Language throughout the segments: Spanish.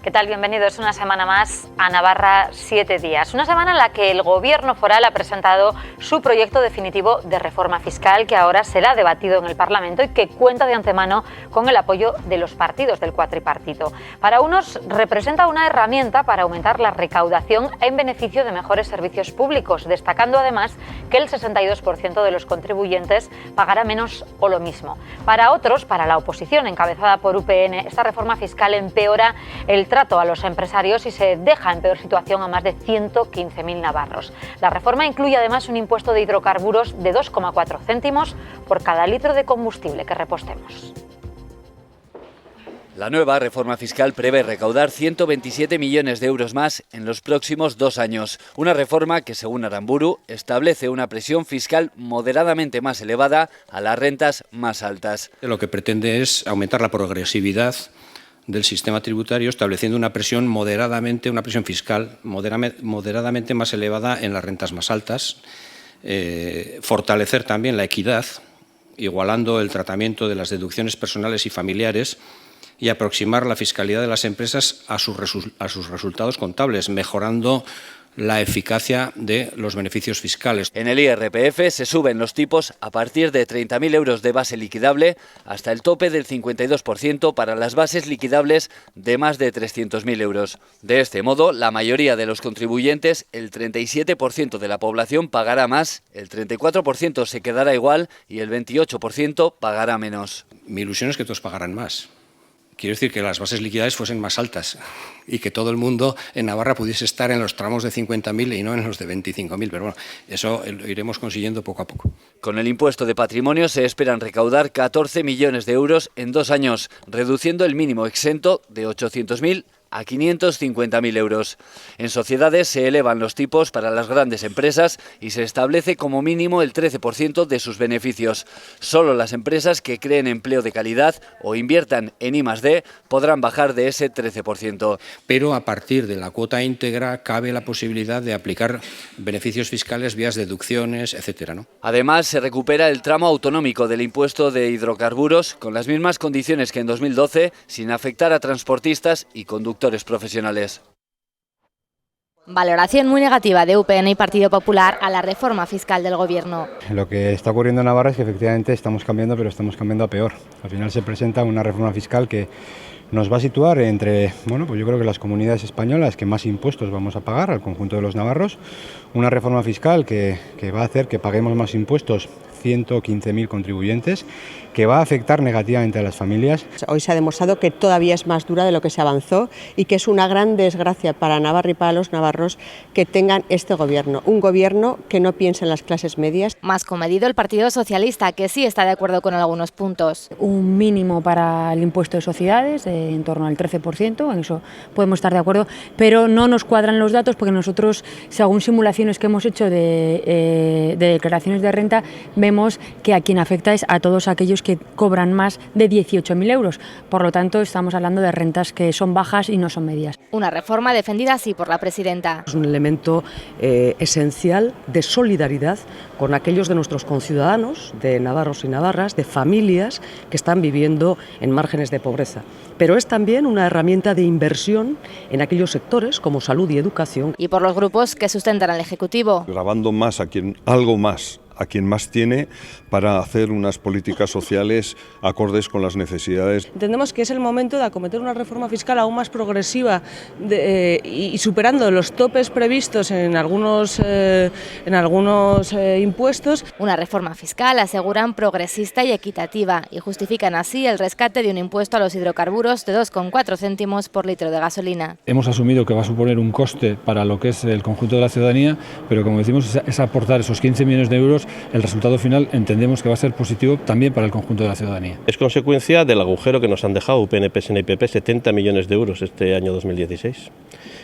¿Qué tal? Bienvenidos una semana más a Navarra 7 días. Una semana en la que el Gobierno foral ha presentado su proyecto definitivo de reforma fiscal que ahora será debatido en el Parlamento y que cuenta de antemano con el apoyo de los partidos del cuatripartito. Para unos representa una herramienta para aumentar la recaudación en beneficio de mejores servicios públicos, destacando además que el 62% de los contribuyentes pagará menos o lo mismo. Para otros, para la oposición encabezada por UPN, esta reforma fiscal empeora el trato a los empresarios y se deja en peor situación a más de 115.000 navarros. La reforma incluye además un impuesto de hidrocarburos de 2,4 céntimos por cada litro de combustible que repostemos. La nueva reforma fiscal prevé recaudar 127 millones de euros más en los próximos 2 años. Una reforma que, según Aramburu, establece una presión fiscal moderadamente más elevada a las rentas más altas. Lo que pretende es aumentar la progresividad del sistema tributario, estableciendo una presión fiscal moderadamente más elevada en las rentas más altas, fortalecer también la equidad, igualando el tratamiento de las deducciones personales y familiares y aproximar la fiscalidad de las empresas a sus resultados contables, mejorando la eficacia de los beneficios fiscales. En el IRPF se suben los tipos a partir de 30.000 euros de base liquidable hasta el tope del 52% para las bases liquidables de más de 300.000 euros. De este modo, la mayoría de los contribuyentes, el 37% de la población, pagará más, el 34% se quedará igual y el 28% pagará menos. Mi ilusión es que todos pagarán más. Quiero decir que las bases liquidables fuesen más altas y que todo el mundo en Navarra pudiese estar en los tramos de 50.000 y no en los de 25.000. Pero bueno, eso lo iremos consiguiendo poco a poco. Con el impuesto de patrimonio se esperan recaudar 14 millones de euros en 2 años, reduciendo el mínimo exento de 800.000 a 550.000 euros. En sociedades se elevan los tipos para las grandes empresas y se establece como mínimo el 13% de sus beneficios. Solo las empresas que creen empleo de calidad o inviertan en I+D podrán bajar de ese 13%. Pero a partir de la cuota íntegra cabe la posibilidad de aplicar beneficios fiscales, vías deducciones, etcétera, ¿no? Además, se recupera el tramo autonómico del impuesto de hidrocarburos con las mismas condiciones que en 2012, sin afectar a transportistas y conductores profesionales. Valoración muy negativa de UPN y Partido Popular a la reforma fiscal del Gobierno. Lo que está ocurriendo en Navarra es que efectivamente estamos cambiando, pero estamos cambiando a peor. Al final se presenta una reforma fiscal que nos va a situar entre, pues yo creo que las comunidades españolas que más impuestos vamos a pagar al conjunto de los navarros. Una reforma fiscal que va a hacer que paguemos más impuestos 115.000 contribuyentes, que va a afectar negativamente a las familias. Hoy se ha demostrado que todavía es más dura de lo que se avanzó y que es una gran desgracia para Navarra y para los navarros que tengan este gobierno, un gobierno que no piensa en las clases medias. Más comedido el Partido Socialista, que sí está de acuerdo con algunos puntos. Un mínimo para el impuesto de sociedades, en torno al 13%, en eso podemos estar de acuerdo, pero no nos cuadran los datos porque nosotros, según simulaciones que hemos hecho de declaraciones de renta, vemos que a quien afecta es a todos aquellos que cobran más de 18.000 euros. Por lo tanto, estamos hablando de rentas que son bajas y no son medias. Una reforma defendida así por la presidenta. Es un elemento esencial de solidaridad con aquellos de nuestros conciudadanos, de navarros y navarras, de familias que están viviendo en márgenes de pobreza. Pero es también una herramienta de inversión en aquellos sectores como salud y educación. Y por los grupos que sustentan al Ejecutivo. Grabando más a quien más tiene para hacer unas políticas sociales acordes con las necesidades. Entendemos que es el momento de acometer una reforma fiscal aún más progresiva y superando los topes previstos en algunos impuestos. Una reforma fiscal, aseguran, progresista y equitativa y justifican así el rescate de un impuesto a los hidrocarburos de 2,4 céntimos por litro de gasolina. Hemos asumido que va a suponer un coste para lo que es el conjunto de la ciudadanía, pero como decimos es aportar esos 15 millones de euros. El resultado final entendemos que va a ser positivo también para el conjunto de la ciudadanía. Es consecuencia del agujero que nos han dejado UPN, PSN y PP, 70 millones de euros este año 2016.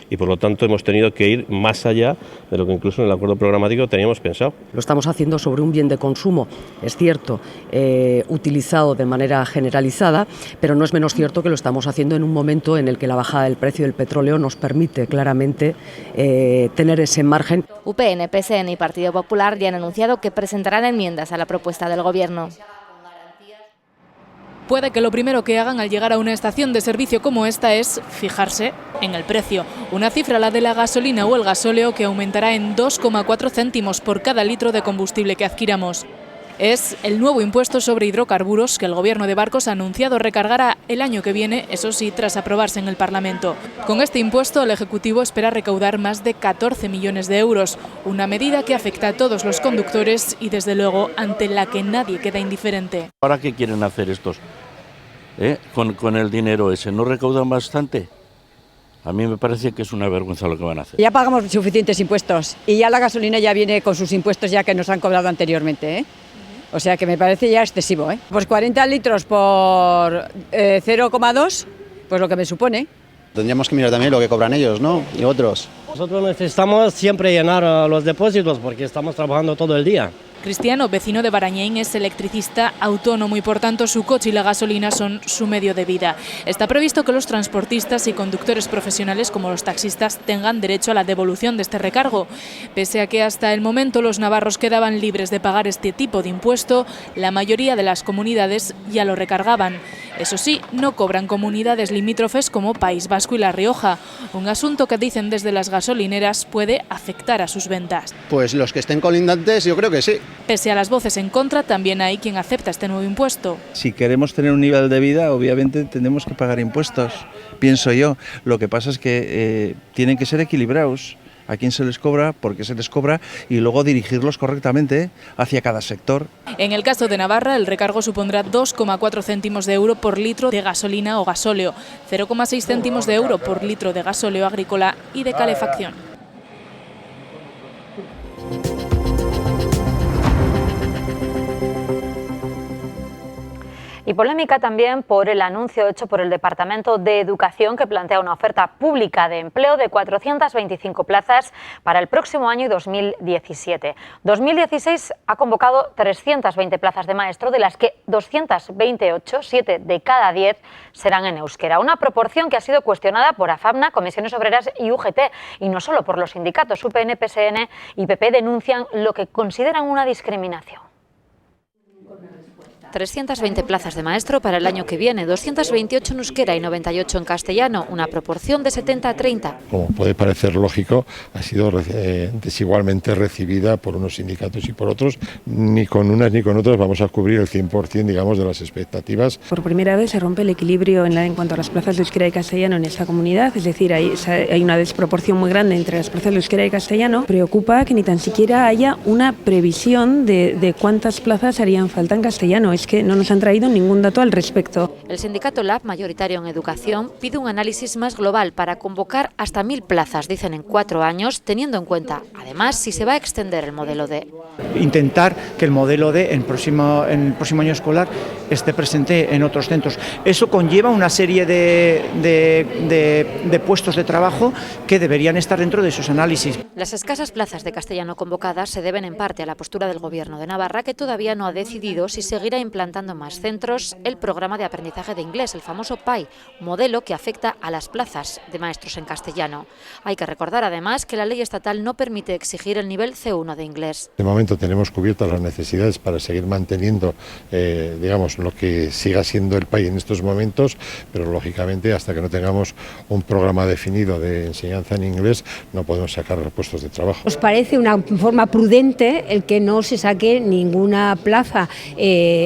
Y por lo tanto hemos tenido que ir más allá de lo que incluso en el acuerdo programático teníamos pensado. Lo estamos haciendo sobre un bien de consumo, es cierto, utilizado de manera generalizada, pero no es menos cierto que lo estamos haciendo en un momento en el que la bajada del precio del petróleo nos permite claramente tener ese margen. UPN, PSN y Partido Popular ya han anunciado que presentarán enmiendas a la propuesta del Gobierno. Puede que lo primero que hagan al llegar a una estación de servicio como esta es fijarse en el precio. Una cifra, la de la gasolina o el gasóleo, que aumentará en 2,4 céntimos por cada litro de combustible que adquiramos. Es el nuevo impuesto sobre hidrocarburos que el Gobierno de Barcos ha anunciado recargará el año que viene, eso sí, tras aprobarse en el Parlamento. Con este impuesto, el Ejecutivo espera recaudar más de 14 millones de euros, una medida que afecta a todos los conductores y, desde luego, ante la que nadie queda indiferente. ¿Ahora qué quieren hacer estos? Con el dinero ese, ¿no recaudan bastante? A mí me parece que es una vergüenza lo que van a hacer. Ya pagamos suficientes impuestos y ya la gasolina ya viene con sus impuestos ya que nos han cobrado anteriormente, O sea que me parece ya excesivo, Pues 40 litros por 0,2, pues lo que me supone. Tendríamos que mirar también lo que cobran ellos, ¿no? Y otros. Nosotros necesitamos siempre llenar los depósitos porque estamos trabajando todo el día. Cristiano, vecino de Barañain, es electricista autónomo y por tanto su coche y la gasolina son su medio de vida. Está previsto que los transportistas y conductores profesionales como los taxistas tengan derecho a la devolución de este recargo. Pese a que hasta el momento los navarros quedaban libres de pagar este tipo de impuesto, la mayoría de las comunidades ya lo recargaban. Eso sí, no cobran comunidades limítrofes como País Vasco y La Rioja, un asunto que dicen desde las gasolineras puede afectar a sus ventas. Pues los que estén colindantes yo creo que sí. Pese a las voces en contra, también hay quien acepta este nuevo impuesto. Si queremos tener un nivel de vida, obviamente tenemos que pagar impuestos, pienso yo. Lo que pasa es que tienen que ser equilibrados. A quién se les cobra, por qué se les cobra y luego dirigirlos correctamente hacia cada sector. En el caso de Navarra, el recargo supondrá 2,4 céntimos de euro por litro de gasolina o gasóleo, 0,6 céntimos de euro por litro de gasóleo agrícola y de calefacción. Y polémica también por el anuncio hecho por el Departamento de Educación que plantea una oferta pública de empleo de 425 plazas para el próximo año y 2017. 2016 ha convocado 320 plazas de maestro, de las que 228, 7 de cada 10, serán en euskera. Una proporción que ha sido cuestionada por AFAPNA, Comisiones Obreras y UGT, y no solo por los sindicatos. UPN, PSN y PP denuncian lo que consideran una discriminación. 320 plazas de maestro para el año que viene, 228 en euskera y 98 en castellano, una proporción de 70-30. Como puede parecer lógico, ha sido desigualmente recibida por unos sindicatos y por otros. Ni con unas ni con otras vamos a cubrir el 100%, digamos, de las expectativas. Por primera vez se rompe el equilibrio en cuanto a las plazas de euskera y castellano en esa comunidad, es decir, hay una desproporción muy grande entre las plazas de euskera y castellano. Preocupa que ni tan siquiera haya una previsión de cuántas plazas harían falta en castellano. Es que no nos han traído ningún dato al respecto. El sindicato LAB, mayoritario en educación, pide un análisis más global para convocar hasta 1.000 plazas, dicen, en 4 años, teniendo en cuenta, además, si se va a extender el modelo D. Intentar que el modelo D en el próximo año escolar esté presente en otros centros. Eso conlleva una serie de puestos de trabajo que deberían estar dentro de esos análisis. Las escasas plazas de castellano convocadas se deben en parte a la postura del Gobierno de Navarra, que todavía no ha decidido si seguirá implantando en más centros el programa de aprendizaje de inglés, el famoso PAI, modelo que afecta a las plazas de maestros en castellano. Hay que recordar además que la ley estatal no permite exigir el nivel C1 de inglés. De momento tenemos cubiertas las necesidades para seguir manteniendo, digamos, lo que siga siendo el PAI en estos momentos, pero lógicamente hasta que no tengamos un programa definido de enseñanza en inglés no podemos sacar puestos de trabajo. Nos parece una forma prudente el que no se saque ninguna plaza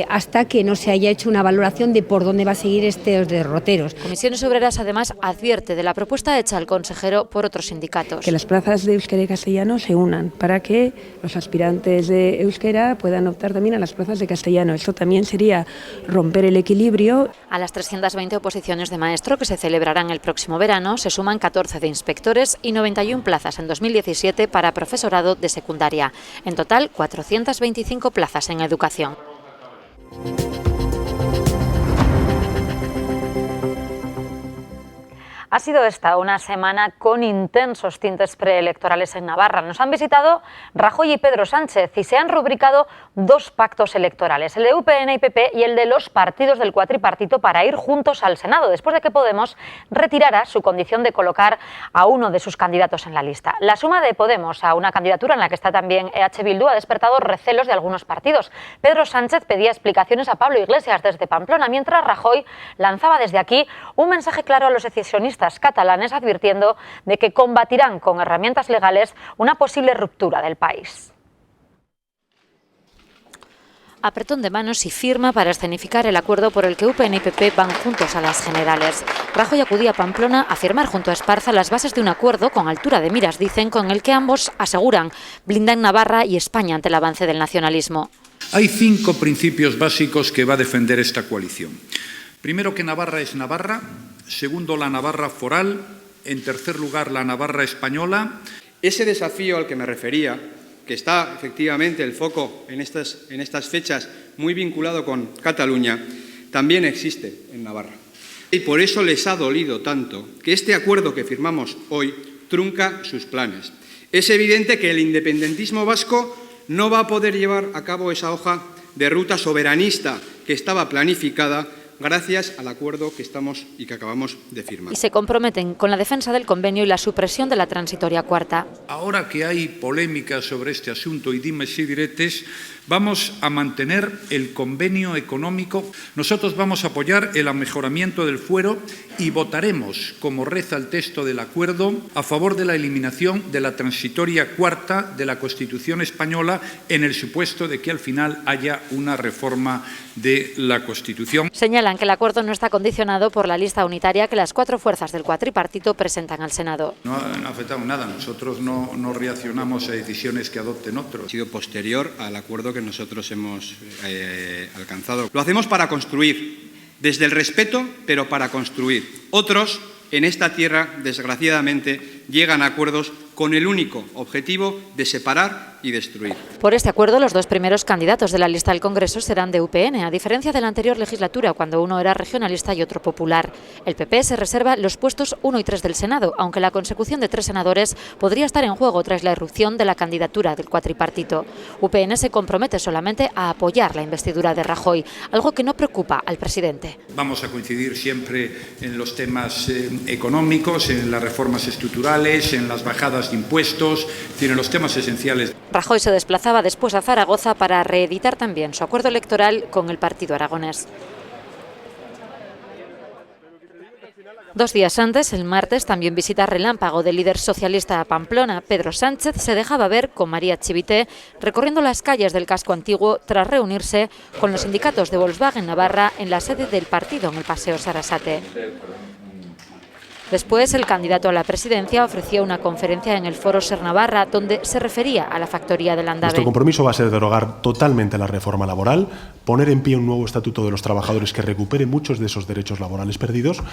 hasta que no se haya hecho una valoración de por dónde va a seguir estos derroteros. Comisiones Obreras además advierte de la propuesta hecha al consejero por otros sindicatos. Que las plazas de euskera y castellano se unan para que los aspirantes de euskera puedan optar también a las plazas de castellano. Esto también sería romper el equilibrio. A las 320 oposiciones de maestro que se celebrarán el próximo verano se suman 14 de inspectores y 91 plazas en 2017 para profesorado de secundaria. En total, 425 plazas en educación. Ha sido esta una semana con intensos tintes preelectorales en Navarra. Nos han visitado Rajoy y Pedro Sánchez y se han rubricado 2 pactos electorales, el de UPN y PP y el de los partidos del cuatripartito para ir juntos al Senado, después de que Podemos retirara su condición de colocar a uno de sus candidatos en la lista. La suma de Podemos a una candidatura en la que está también EH Bildu ha despertado recelos de algunos partidos. Pedro Sánchez pedía explicaciones a Pablo Iglesias desde Pamplona, mientras Rajoy lanzaba desde aquí un mensaje claro a los secesionistas socialistas catalanes, advirtiendo de que combatirán con herramientas legales una posible ruptura del país. Apretón de manos y firma para escenificar el acuerdo por el que UPN y PP van juntos a las generales. Rajoy acudía a Pamplona a firmar junto a Esparza las bases de un acuerdo con altura de miras, dicen, con el que ambos aseguran blindan Navarra y España ante el avance del nacionalismo. Hay 5 principios básicos que va a defender esta coalición. Primero, que Navarra es Navarra. Segundo, la Navarra foral. En tercer lugar, la Navarra española. Ese desafío al que me refería, que está efectivamente el foco en estas fechas muy vinculado con Cataluña, también existe en Navarra. Y por eso les ha dolido tanto que este acuerdo que firmamos hoy trunca sus planes. Es evidente que el independentismo vasco no va a poder llevar a cabo esa hoja de ruta soberanista que estaba planificada gracias al acuerdo que acabamos de firmar. Y se comprometen con la defensa del convenio y la supresión de la transitoria cuarta. Ahora que hay polémica sobre este asunto y dimes y diretes, vamos a mantener el convenio económico. Nosotros vamos a apoyar el mejoramiento del fuero y votaremos, como reza el texto del acuerdo, a favor de la eliminación de la transitoria cuarta de la Constitución española en el supuesto de que al final haya una reforma de la Constitución. Señalan que el acuerdo no está condicionado por la lista unitaria que las 4 fuerzas del cuatripartito presentan al Senado. No ha afectado nada, nosotros no reaccionamos a decisiones que adopten otros. Ha sido posterior al acuerdo que nosotros hemos alcanzado. Lo hacemos para construir, desde el respeto, pero para construir. Otros, en esta tierra, desgraciadamente, llegan a acuerdos con el único objetivo de separar y destruir. Por este acuerdo, los 2 primeros candidatos de la lista al Congreso serán de UPN, a diferencia de la anterior legislatura, cuando uno era regionalista y otro popular. El PP se reserva los puestos 1 y 3 del Senado, aunque la consecución de 3 senadores podría estar en juego tras la irrupción de la candidatura del cuatripartito. UPN se compromete solamente a apoyar la investidura de Rajoy, algo que no preocupa al presidente. Vamos a coincidir siempre en los temas económicos, en las reformas estructurales, en las bajadas de impuestos, en los temas esenciales. Rajoy se desplazaba después a Zaragoza para reeditar también su acuerdo electoral con el partido aragonés. 2 días antes, el martes, también visita relámpago del líder socialista a Pamplona. Pedro Sánchez se dejaba ver con María Chivite recorriendo las calles del casco antiguo tras reunirse con los sindicatos de Volkswagen Navarra en la sede del partido en el Paseo Sarasate. Después, el candidato a la presidencia ofreció una conferencia en el Foro Ser Navarra, donde se refería a la factoría del Andave. Nuestro compromiso va a ser derogar totalmente la reforma laboral, poner en pie un nuevo estatuto de los trabajadores que recupere muchos de esos derechos laborales perdidos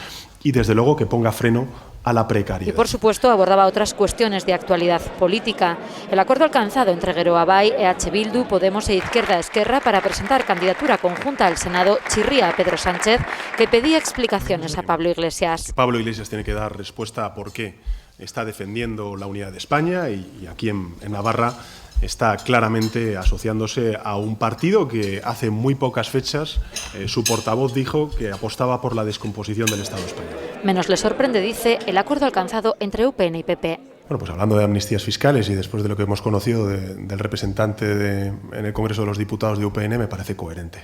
y, desde luego, que ponga freno a la precariedad. Y, por supuesto, abordaba otras cuestiones de actualidad política. El acuerdo alcanzado entre Geroa Bai, EH Bildu, Podemos e Izquierda Esquerra para presentar candidatura conjunta al Senado chirría a Pedro Sánchez, que pedía explicaciones a Pablo Iglesias. Pablo Iglesias tiene que dar respuesta a por qué está defendiendo la unidad de España y aquí en Navarra está claramente asociándose a un partido que hace muy pocas fechas su portavoz dijo que apostaba por la descomposición del Estado español. Menos le sorprende, dice, el acuerdo alcanzado entre UPN y PP. Bueno, pues hablando de amnistías fiscales y después de lo que hemos conocido del representante en el Congreso de los Diputados de UPN, me parece coherente.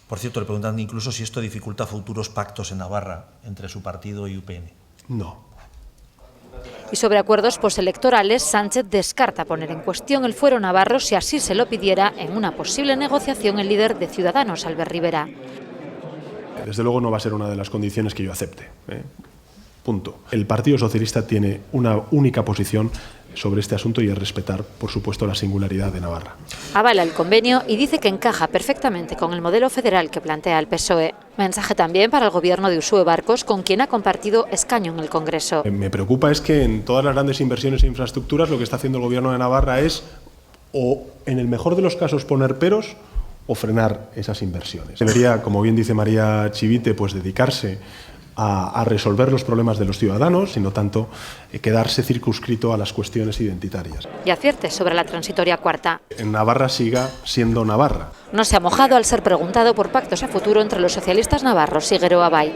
Por cierto, le preguntan incluso si esto dificulta futuros pactos en Navarra entre su partido y UPN. No. Y sobre acuerdos postelectorales, Sánchez descarta poner en cuestión el fuero navarro si así se lo pidiera en una posible negociación el líder de Ciudadanos, Albert Rivera. Desde luego no va a ser una de las condiciones que yo acepte. Punto. El Partido Socialista tiene una única posición sobre este asunto y es respetar, por supuesto, la singularidad de Navarra. Avala el convenio y dice que encaja perfectamente con el modelo federal que plantea el PSOE. Mensaje también para el gobierno de Uxue Barkos, con quien ha compartido escaño en el Congreso. Me preocupa es que en todas las grandes inversiones e infraestructuras lo que está haciendo el gobierno de Navarra es, o en el mejor de los casos, poner peros o frenar esas inversiones. Debería, como bien dice María Chivite, pues dedicarse a resolver los problemas de los ciudadanos y no tanto quedarse circunscrito a las cuestiones identitarias. Y advierte sobre la transitoria cuarta. En Navarra siga siendo Navarra. No se ha mojado al ser preguntado por pactos a futuro entre los socialistas navarros y Geroa Bai.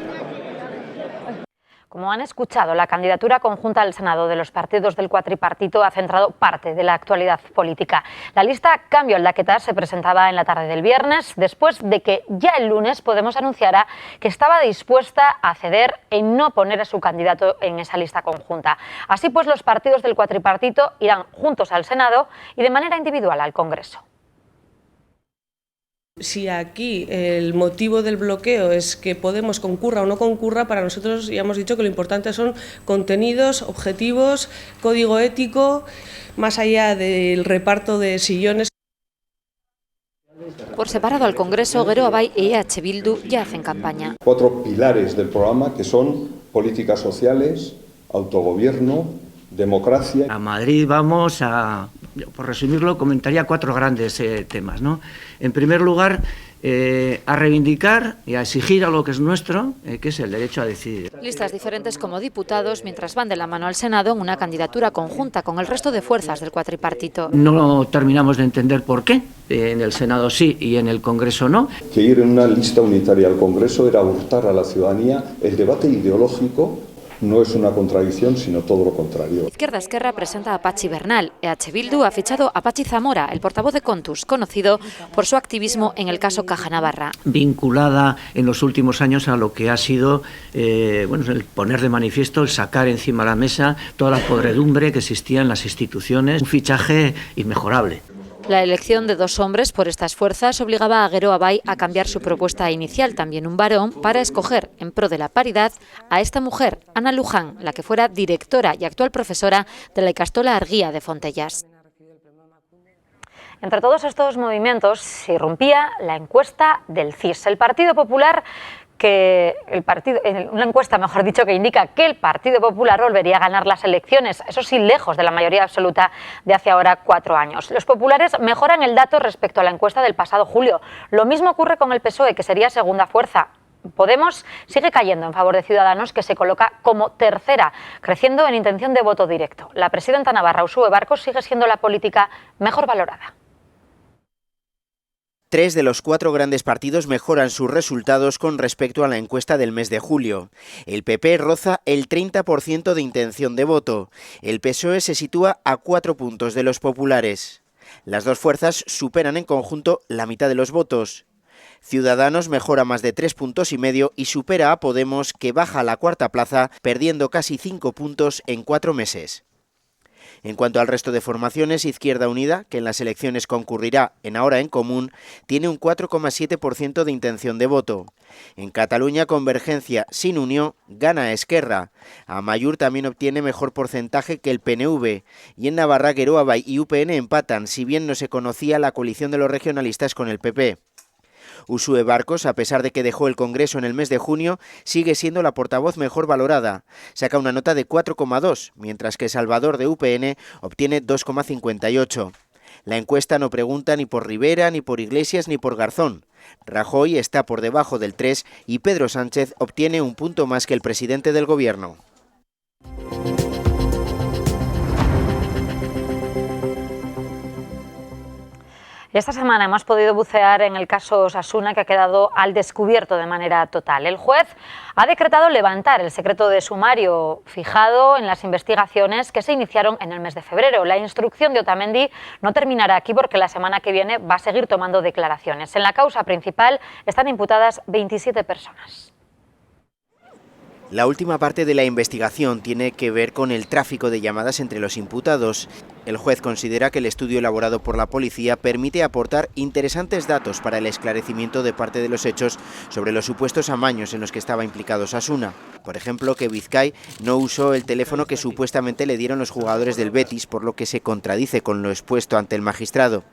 Como han escuchado, la candidatura conjunta al Senado de los partidos del cuatripartito ha centrado parte de la actualidad política. La lista Cambio Aldaqueta se presentaba en la tarde del viernes, después de que ya el lunes Podemos anunciara que estaba dispuesta a ceder en no poner a su candidato en esa lista conjunta. Así pues, los partidos del cuatripartito irán juntos al Senado y de manera individual al Congreso. Si aquí el motivo del bloqueo es que Podemos concurra o no concurra, para nosotros ya hemos dicho que lo importante son contenidos, objetivos, código ético, más allá del reparto de sillones. Por separado al Congreso, Gero Abay y EH Bildu ya hacen campaña. 4 pilares del programa que son políticas sociales, autogobierno, democracia. A Madrid vamos a, por resumirlo, comentaría 4 grandes temas, ¿no? En primer lugar, a reivindicar y a exigir algo que es nuestro, que es el derecho a decidir. Listas diferentes como diputados, mientras van de la mano al Senado en una candidatura conjunta con el resto de fuerzas del cuatripartito. No terminamos de entender por qué, en el Senado sí y en el Congreso no. Que ir en una lista unitaria al Congreso era hurtar a la ciudadanía el debate ideológico. No es una contradicción, sino todo lo contrario. Izquierda Esquerra presenta a Patxi Bernal. EH Bildu ha fichado a Patxi Zamora, el portavoz de Kontuz, conocido por su activismo en el caso Caja Navarra. Vinculada en los últimos años a lo que ha sido el poner de manifiesto, el sacar encima de la mesa toda la podredumbre que existía en las instituciones. Un fichaje inmejorable. La elección de 2 hombres por estas fuerzas obligaba a Gero Abay a cambiar su propuesta inicial, también un varón, para escoger, en pro de la paridad, a esta mujer, Ana Luján, la que fuera directora y actual profesora de la Ikastola Arguía de Fontellas. Entre todos estos movimientos se irrumpía la encuesta del CIS. El Partido Popular una encuesta, mejor dicho, que indica que el Partido Popular volvería a ganar las elecciones, eso sí, lejos de la mayoría absoluta de hace ahora 4 años. Los populares mejoran el dato respecto a la encuesta del pasado julio. Lo mismo ocurre con el PSOE, que sería segunda fuerza. Podemos sigue cayendo en favor de Ciudadanos, que se coloca como tercera, creciendo en intención de voto directo. La presidenta navarra, Uxue Barkos, sigue siendo la política mejor valorada. 3 de los 4 grandes partidos mejoran sus resultados con respecto a la encuesta del mes de julio. El PP roza el 30% de intención de voto. El PSOE se sitúa a 4 puntos de los populares. Las 2 fuerzas superan en conjunto la mitad de los votos. Ciudadanos mejora más de 3,5 puntos y supera a Podemos, que baja a la 4ª plaza, perdiendo casi 5 puntos en 4 meses. En cuanto al resto de formaciones, Izquierda Unida, que en las elecciones concurrirá en Ahora en Común, tiene un 4,7% de intención de voto. En Cataluña, Convergencia sin Unió gana a Esquerra. Amaiur también obtiene mejor porcentaje que el PNV. Y en Navarra, Gero Abay y UPN empatan, si bien no se conocía la coalición de los regionalistas con el PP. Uxue Barkos, a pesar de que dejó el Congreso en el mes de junio, sigue siendo la portavoz mejor valorada. Saca una nota de 4,2, mientras que Salvador de UPN obtiene 2,58. La encuesta no pregunta ni por Rivera, ni por Iglesias, ni por Garzón. Rajoy está por debajo del 3 y Pedro Sánchez obtiene un punto más que el presidente del gobierno. Esta semana hemos podido bucear en el caso Osasuna, que ha quedado al descubierto de manera total. El juez ha decretado levantar el secreto de sumario fijado en las investigaciones que se iniciaron en el mes de febrero. La instrucción de Otamendi no terminará aquí, porque la semana que viene va a seguir tomando declaraciones. En la causa principal están imputadas 27 personas. La última parte de la investigación tiene que ver con el tráfico de llamadas entre los imputados. El juez considera que el estudio elaborado por la policía permite aportar interesantes datos para el esclarecimiento de parte de los hechos sobre los supuestos amaños en los que estaba implicado Osasuna. Por ejemplo, que Vizcay no usó el teléfono que supuestamente le dieron los jugadores del Betis, por lo que se contradice con lo expuesto ante el magistrado.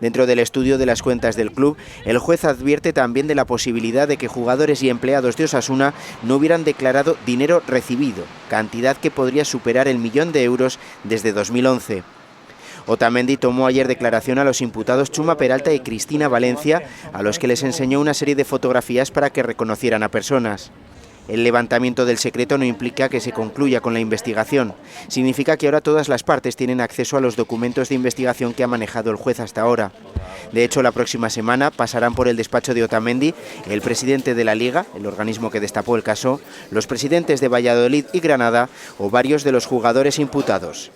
Dentro del estudio de las cuentas del club, el juez advierte también de la posibilidad de que jugadores y empleados de Osasuna no hubieran declarado dinero recibido, cantidad que podría superar el 1.000.000 de euros desde 2011. Otamendi tomó ayer declaración a los imputados Chuma Peralta y Cristina Valencia, a los que les enseñó una serie de fotografías para que reconocieran a personas. El levantamiento del secreto no implica que se concluya con la investigación. Significa que ahora todas las partes tienen acceso a los documentos de investigación que ha manejado el juez hasta ahora. De hecho, la próxima semana pasarán por el despacho de Otamendi el presidente de la Liga, el organismo que destapó el caso, los presidentes de Valladolid y Granada o varios de los jugadores imputados.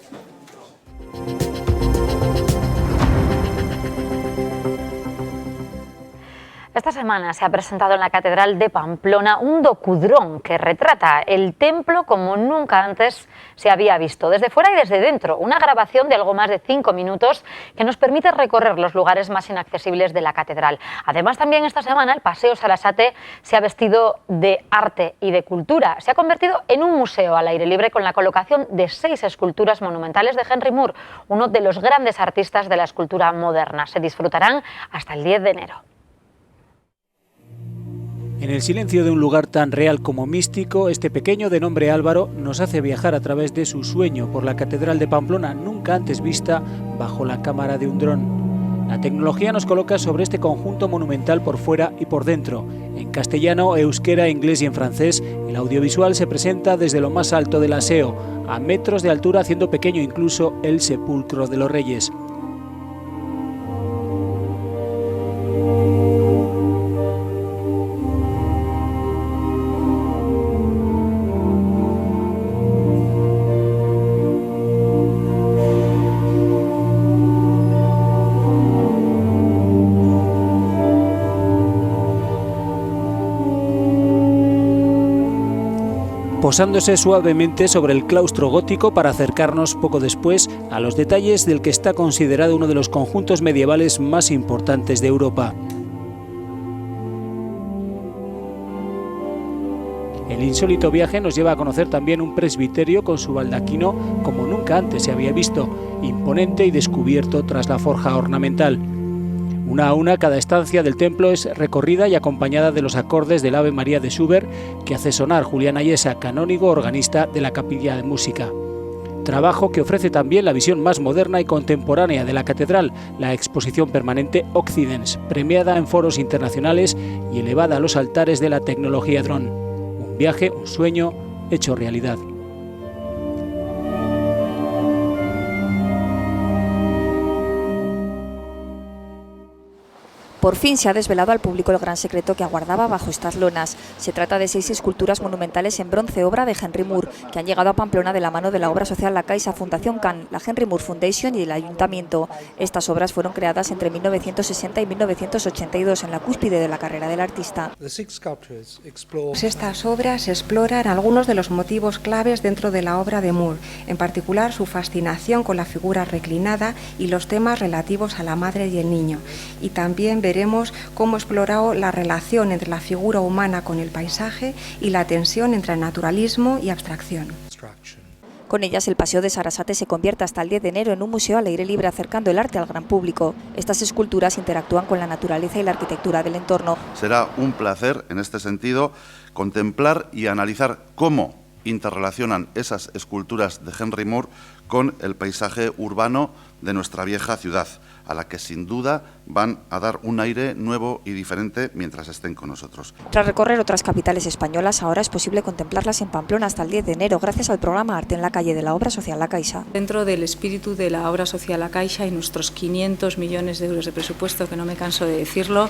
Esta semana se ha presentado en la Catedral de Pamplona un docudrón que retrata el templo como nunca antes se había visto, desde fuera y desde dentro. Una grabación de algo más de 5 minutos que nos permite recorrer los lugares más inaccesibles de la catedral. Además, también esta semana el Paseo Sarasate se ha vestido de arte y de cultura. Se ha convertido en un museo al aire libre con la colocación de 6 esculturas monumentales de Henry Moore, uno de los grandes artistas de la escultura moderna. Se disfrutarán hasta el 10 de enero. En el silencio de un lugar tan real como místico, este pequeño de nombre Álvaro nos hace viajar a través de su sueño por la Catedral de Pamplona, nunca antes vista bajo la cámara de un dron. La tecnología nos coloca sobre este conjunto monumental por fuera y por dentro. En castellano, euskera, inglés y en francés, el audiovisual se presenta desde lo más alto del aseo, a metros de altura, haciendo pequeño incluso el sepulcro de los reyes. Posándose suavemente sobre el claustro gótico para acercarnos poco después a los detalles del que está considerado uno de los conjuntos medievales más importantes de Europa. El insólito viaje nos lleva a conocer también un presbiterio con su baldaquino como nunca antes se había visto, imponente y descubierto tras la forja ornamental. Una a una, cada estancia del templo es recorrida y acompañada de los acordes del Ave María de Schubert, que hace sonar Julián Ayesa, canónigo organista de la Capilla de Música. Trabajo que ofrece también la visión más moderna y contemporánea de la catedral, la exposición permanente Occidens, premiada en foros internacionales y elevada a los altares de la tecnología dron. Un viaje, un sueño, hecho realidad. Por fin se ha desvelado al público el gran secreto que aguardaba bajo estas lonas. Se trata de 6 esculturas monumentales en bronce, obra de Henry Moore, que han llegado a Pamplona de la mano de la obra social La Caixa, Fundación Can, la Henry Moore Foundation y el Ayuntamiento. Estas obras fueron creadas entre 1960 y 1982 en la cúspide de la carrera del artista. Estas obras exploran algunos de los motivos claves dentro de la obra de Moore, en particular su fascinación con la figura reclinada y los temas relativos a la madre y el niño. Y también veremos cómo explorado la relación entre la figura humana con el paisaje y la tensión entre naturalismo y abstracción. Con ellas, el Paseo de Sarasate se convierte hasta el 10 de enero en un museo al aire libre, acercando el arte al gran público. Estas esculturas interactúan con la naturaleza y la arquitectura del entorno. Será un placer, en este sentido, contemplar y analizar cómo interrelacionan esas esculturas de Henry Moore con el paisaje urbano de nuestra vieja ciudad, a la que sin duda van a dar un aire nuevo y diferente mientras estén con nosotros. Tras recorrer otras capitales españolas, ahora es posible contemplarlas en Pamplona hasta el 10 de enero, gracias al programa Arte en la Calle de la Obra Social La Caixa. Dentro del espíritu de la Obra Social La Caixa y nuestros 500 millones de euros de presupuesto, que no me canso de decirlo,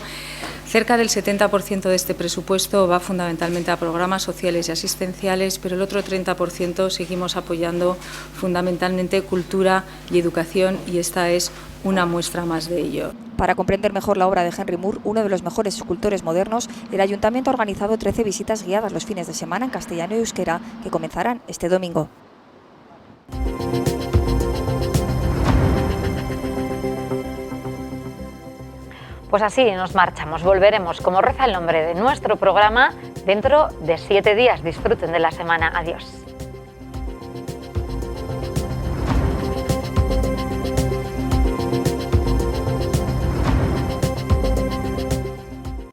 cerca del 70% de este presupuesto va fundamentalmente a programas sociales y asistenciales, pero el otro 30% seguimos apoyando fundamentalmente cultura y educación, y esta es una muestra más de ello. Para comprender mejor la obra de Henry Moore, uno de los mejores escultores modernos, el Ayuntamiento ha organizado 13 visitas guiadas los fines de semana en castellano y euskera, que comenzarán este domingo. Pues así nos marchamos. Volveremos, como reza el nombre de nuestro programa, dentro de 7 días. Disfruten de la semana. Adiós.